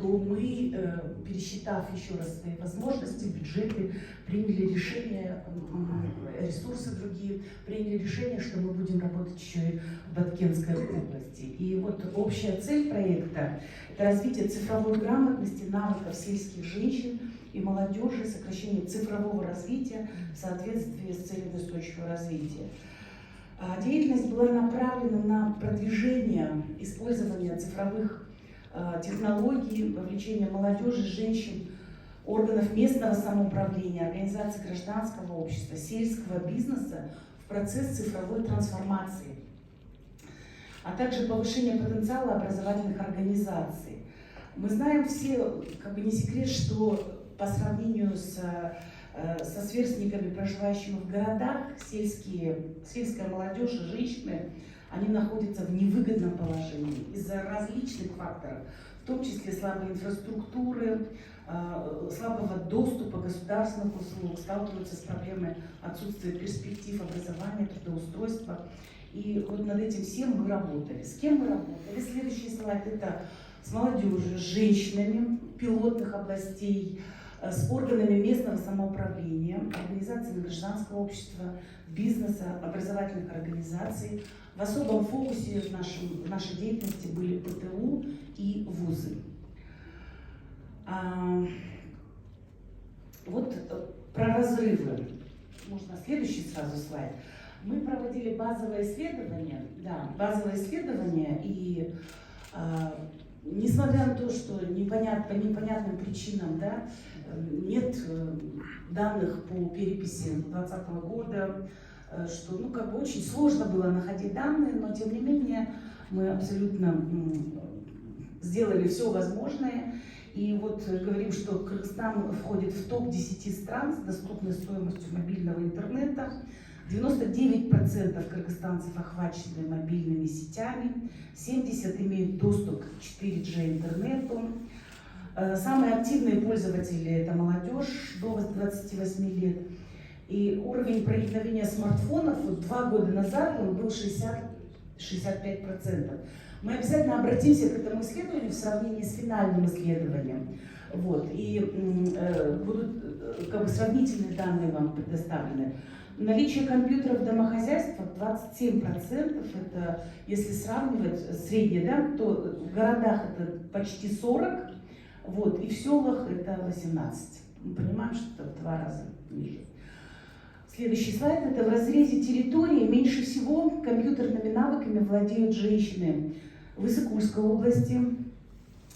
то мы, пересчитав еще раз свои возможности, бюджеты, приняли решение, ресурсы другие, приняли решение, что мы будем работать еще и в Баткенской области. И вот общая цель проекта – это развитие цифровой грамотности, навыков сельских женщин и молодежи, сокращение цифрового развития в соответствии с целями устойчивого развития. Деятельность была направлена на продвижение использования цифровых технологий, вовлечение молодежи, женщин, органов местного самоуправления, организаций гражданского общества, сельского бизнеса в процесс цифровой трансформации, а также повышение потенциала образовательных организаций. Мы знаем все, как бы не секрет, что по сравнению со сверстниками, проживающими в городах, сельская молодежь и женщины, они находятся в невыгодном положении из-за различных факторов, в том числе слабой инфраструктуры, слабого доступа государственных услуг, сталкиваются с проблемой отсутствия перспектив образования, трудоустройства. И вот над этим всем мы работали. С кем мы работали? Следующий слайд – это с молодежью, с женщинами пилотных областей, с органами местного самоуправления, организациями гражданского общества, бизнеса, образовательных организаций. В особом фокусе в нашей деятельности были ПТУ и вузы. Вот про разрывы. Можно следующий сразу слайд. Мы проводили базовое исследование, и несмотря на то, что по непонятным причинам, нет данных по переписи 2020 года, что очень сложно было находить данные, но тем не менее мы абсолютно сделали все возможное. И вот говорим, что Кыргызстан входит в топ-10 стран с доступной стоимостью мобильного интернета. 99% кыргызстанцев охвачены мобильными сетями, 70% имеют доступ к 4G интернету. Самые активные пользователи – это молодежь до 28 лет. И уровень проникновения смартфонов 2 года назад он был 65%. Мы обязательно обратимся к этому исследованию в сравнении с финальным исследованием. И будут сравнительные данные вам предоставлены. Наличие компьютеров в домохозяйствах 27%, это если сравнивать среднее, то в городах это почти 40%, и в селах это 18%. Мы понимаем, что это в 2 раза ниже. Следующий слайд – это в разрезе территории меньше всего компьютерными навыками владеют женщины в Высокульской области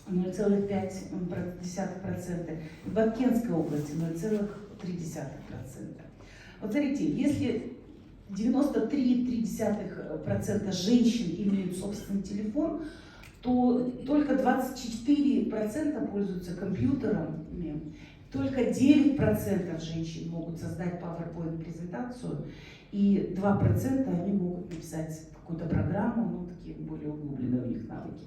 0,5%, в Баткенской области 0,3%. Вот смотрите, если 93,3% женщин имеют собственный телефон, то только 24% пользуются компьютерами, только 9% женщин могут создать PowerPoint-презентацию, и 2% они могут написать какую-то программу, такие более углубленные у них навыки.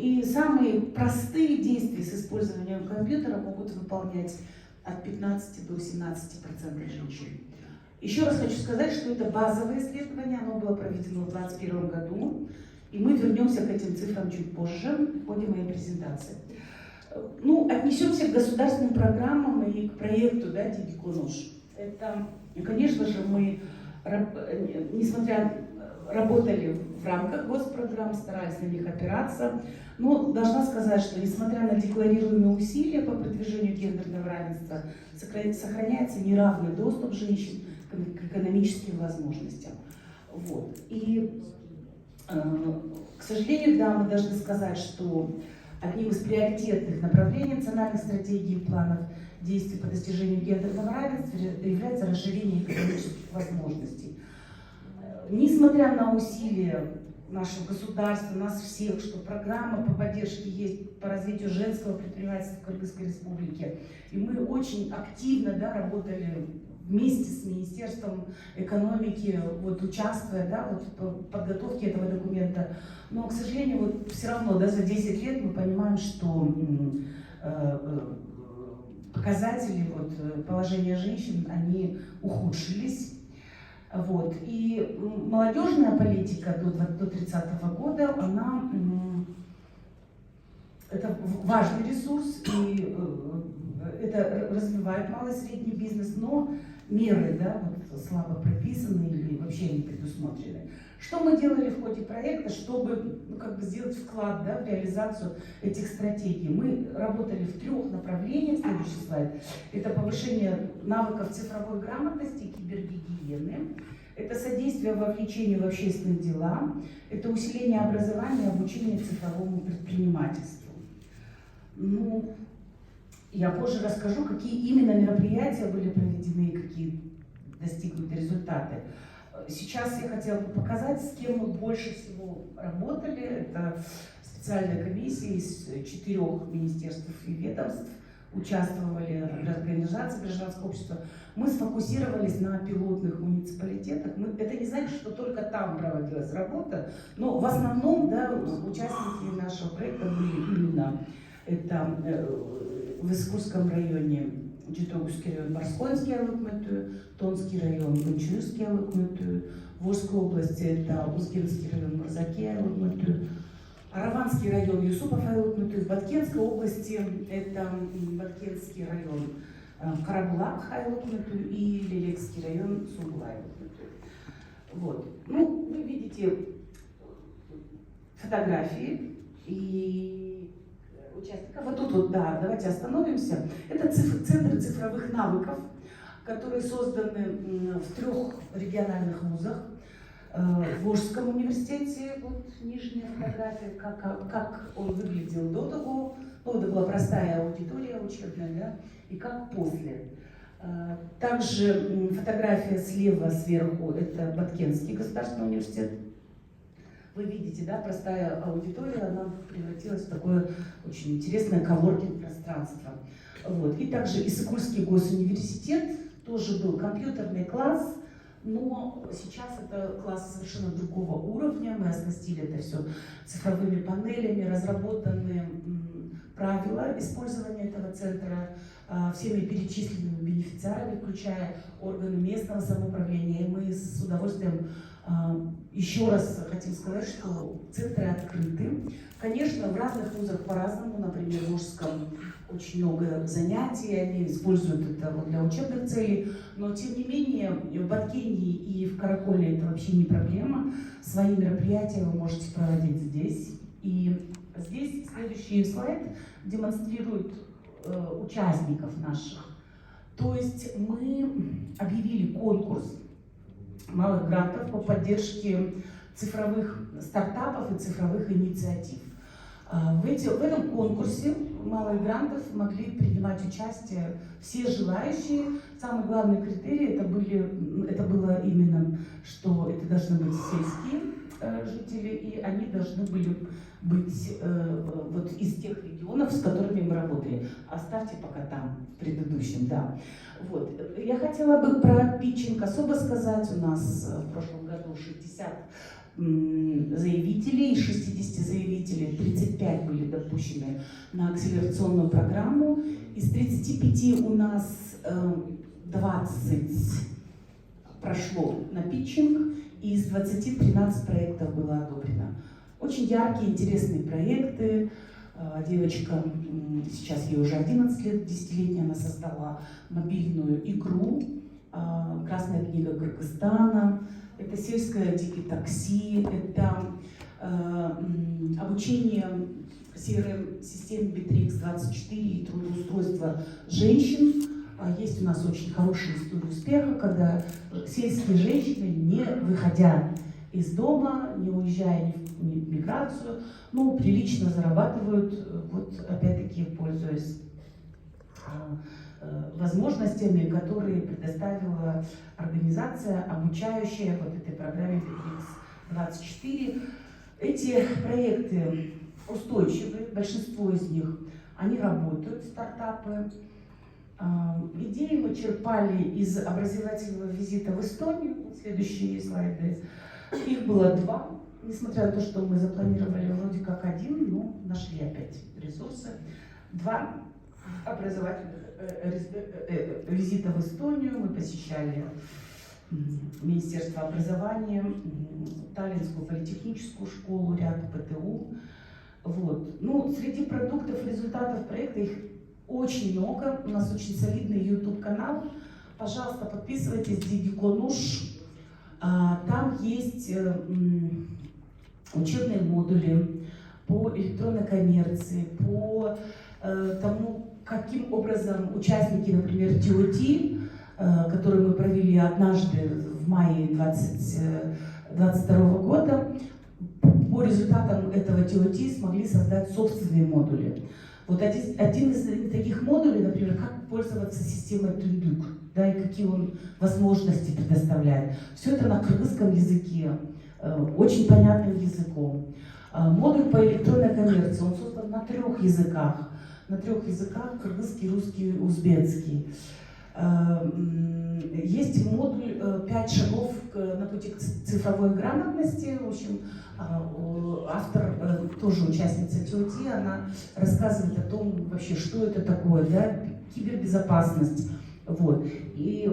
И самые простые действия с использованием компьютера могут выполнять от 15 до 17% женщин. Еще раз хочу сказать, что это базовое исследование, оно было проведено в 2021 году, и мы вернемся к этим цифрам чуть позже в ходе моей презентации. Отнесемся к государственным программам и к проекту Дидиконош. Это, конечно же, мы, работали в рамках госпрограмм, старались на них опираться, но должна сказать, что несмотря на декларируемые усилия по продвижению гендерного равенства, сохраняется неравный доступ женщин к экономическим возможностям. И, к сожалению, мы должны сказать, что одним из приоритетных направлений национальных стратегий и планов действий по достижению гендерного равенства является расширение экономических возможностей. Несмотря на усилия нашего государства, нас всех, что программа по поддержке есть по развитию женского предпринимательства в Кыргызской республике, и мы очень активно работали вместе с Министерством экономики, участвуя в подготовке этого документа. Но, к сожалению, все равно за 10 лет мы понимаем, что показатели положения женщин, они ухудшились. И молодежная политика до 30-го года, она Это важный ресурс, и это развивает малый и средний бизнес, но меры, да, вот слабо прописаны или вообще не предусмотрены. Что мы делали в ходе проекта, чтобы сделать вклад, да, в реализацию этих стратегий? Мы работали в 3 направлениях. Следующий слайд. Это повышение навыков цифровой грамотности и кибергигиены. Это содействие вовлечению в общественные дела. Это усиление образования и обучение цифровому предпринимательству. Ну, я позже расскажу, какие именно мероприятия были проведены и какие достигнуты результаты. Сейчас я хотела бы показать, с кем мы больше всего работали. Это специальная комиссия из 4 министерств и ведомств. Участвовали организации гражданского общества. Мы сфокусировались на пилотных муниципалитетах. Это не значит, что только там проводилась работа, но в основном, да, участники нашего проекта были именно это в Искусском районе Житомирский район Барсконский айлык-мүтү, Тонский район Гончарский айлык-мүтү, Волжской области это Узгенский район Мурзаки айлык-мүтү, Араванский район Юсупов айлык-мүтү, в Баткенской области это Баткенский район Карабулак айлык-мүтү и Лелекский район Сунгул айлык-мүтү. Вот. Ну, вы видите фотографии и участников. Вот тут вот, да, давайте остановимся. Это центры цифровых навыков, которые созданы в 3 региональных вузах. В Волжском университете, вот нижняя фотография, как он выглядел до того. Ну, это была простая аудитория учебная, да, и как после. Также фотография слева сверху, это Баткенский государственный университет. Вы видите, да, простая аудитория, она превратилась в такое очень интересное коворкинг-пространство. Вот. И также Иссык-Кульский госуниверситет, тоже был компьютерный класс, но сейчас это класс совершенно другого уровня. Мы оснастили это все цифровыми панелями, разработаны правила использования этого центра всеми перечисленными бенефициарами, включая органы местного самоуправления. И мы с удовольствием еще раз хотим сказать, что центры открыты. Конечно, в разных вузах по-разному. Например, в Волжском очень много занятий, они используют это вот для учебных целей. Но, тем не менее, в Баткении и в Караколе это вообще не проблема. Свои мероприятия вы можете проводить здесь. И здесь следующий слайд демонстрирует участников наших. То есть мы объявили конкурс малых грантов по поддержке цифровых стартапов и цифровых инициатив. В этом конкурсе малых грантов могли принимать участие все желающие. Самый главный критерий это было именно, что это должны быть сельские жители, и они должны были быть вот из тех регионов, с которыми мы работали. Оставьте пока там, в предыдущем, да. Вот. Я хотела бы про питчинг особо сказать. У нас в прошлом году 60 заявителей, из 60 заявителей 35 были допущены на акселерационную программу. Из 35 у нас 20 прошло на питчинг, и из 20 13 проектов было одобрено. Очень яркие, интересные проекты. Девочка, сейчас ей уже 11 лет, 10-летняя, она создала мобильную игру «Красная книга Кыргызстана». Это сельское дigi-такси, это обучение CRM-системе Bittrex24 и трудоустройство женщин. Есть у нас очень хорошая история успеха, когда сельские женщины, не выходя из дома, не уезжая ни в миграцию, ну, прилично зарабатывают, вот опять-таки пользуясь возможностями, которые предоставила организация, обучающая вот этой программе Bittrex24. Эти проекты устойчивы, большинство из них, они работают, стартапы. Идеи мы черпали из образовательного визита в Эстонию. Следующие слайды. Их было 2. Несмотря на то, что мы запланировали вроде как 1, но нашли опять ресурсы. 2 образовательных визита в Эстонию. Мы посещали Министерство образования, Таллинскую политехническую школу, ряд ПТУ. Вот. Ну, среди продуктов, результатов проекта их очень много. У нас очень солидный YouTube-канал. Пожалуйста, подписывайтесь, Дигиконуш. Там есть учебные модули по электронной коммерции, по тому, каким образом участники, например, TOT, который мы провели однажды в мае 2022 года, по результатам этого TOT смогли создать собственные модули. Вот один из таких модулей, например, как пользоваться системой Tunduk, да, и какие он возможности предоставляет. Все это на кыргызском языке, очень понятным языком. Модуль по электронной коммерции, он создан на 3 языках. На 3 языках: кыргызский, русский, узбекский. Есть модуль 5 шагов на пути к цифровой грамотности. В общем, автор, тоже участница TOT, она рассказывает о том, вообще, что это такое, да, кибербезопасность. Вот. И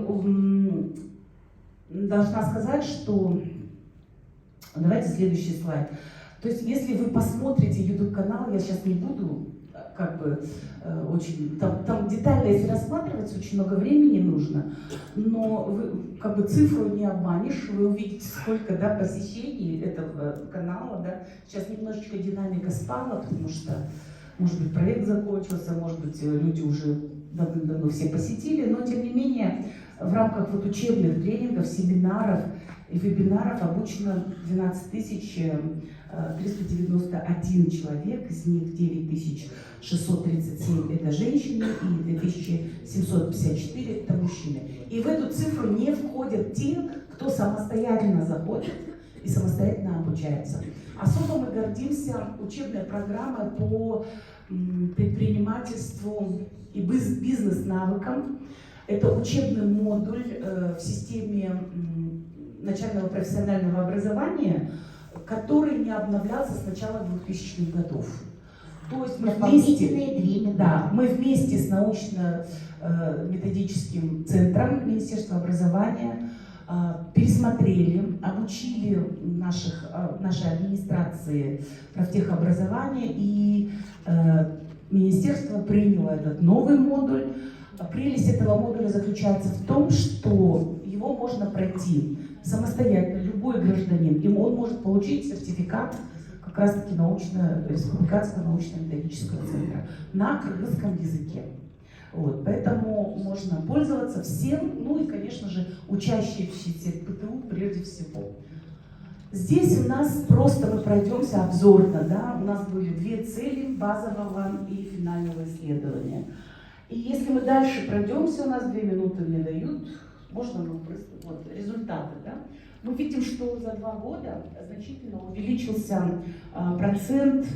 должна сказать, что... Давайте следующий слайд. То есть, если вы посмотрите YouTube-канал, я сейчас не буду как бы очень... Там детально, если рассматриваться, очень много времени нужно, но вы, как бы, цифру не обманешь, вы увидите, сколько, да, посещений этого канала, да. Сейчас немножечко динамика спала, потому что, может быть, проект закончился, может быть, люди уже давно все посетили, но, тем не менее, в рамках вот учебных тренингов, семинаров и вебинаров обучено 12 391 человек, из них 9637 это женщины и 2754 это мужчины. И в эту цифру не входят те, кто самостоятельно заходит и самостоятельно обучается. Особо мы гордимся учебной программой по предпринимательству и бизнес-навыкам. Это учебный модуль в системе начального профессионального образования, который не обновлялся с начала 2000-х годов. То есть мы вместе с научно-методическим центром Министерства образования пересмотрели, обучили нашей администрации профтехобразования, и министерство приняло этот новый модуль. Прелесть этого модуля заключается в том, что его можно пройти самостоятельно, любой гражданин, и он может получить сертификат как раз-таки Республиканского научно-методического центра на кыргызском языке. Вот, поэтому можно пользоваться всем, ну и, конечно же, учащиеся ПТУ прежде всего. Здесь у нас просто мы пройдемся обзорно, да, у нас были 2 цели: базового и финального исследования. И если мы дальше пройдемся, у нас 2 минуты мне дают, можно просто, вот, результаты, да? Мы видим, что за 2 года значительно увеличился процент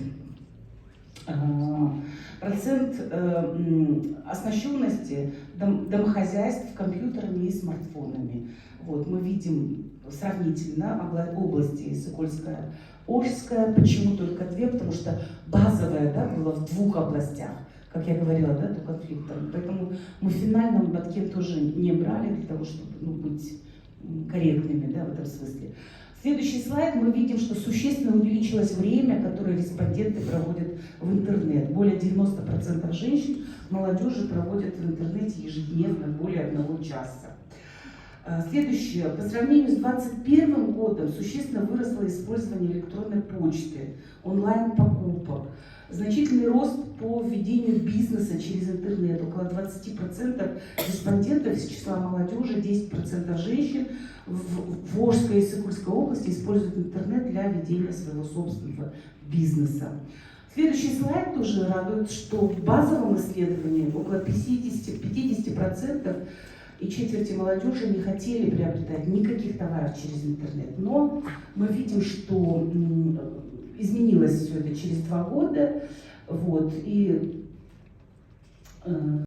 оснащенности домохозяйств компьютерами и смартфонами. Вот, мы видим сравнительно области Сокольская, Ожская. Почему только 2? Потому что базовая, да, была в 2 областях, как я говорила, да, до конфликта. Поэтому мы в финальном Баткен тоже не брали для того, чтобы, ну, быть корректными, да, в этом смысле. Следующий слайд. Мы видим, что существенно увеличилось время, которое респонденты проводят в интернет. Более 90% женщин, молодежи проводят в интернете ежедневно более 1 часа. Следующее. По сравнению с 2021 годом существенно выросло использование электронной почты, онлайн-покупок. Значительный рост по введению бизнеса через интернет. Около 20% респондентов из числа молодежи, 10% женщин в Ожской и Сокольской области используют интернет для ведения своего собственного бизнеса. Следующий слайд тоже радует, что в базовом исследовании около 50% и четверти молодежи не хотели приобретать никаких товаров через интернет. Но мы видим, что изменилось все это через 2 года. Вот, и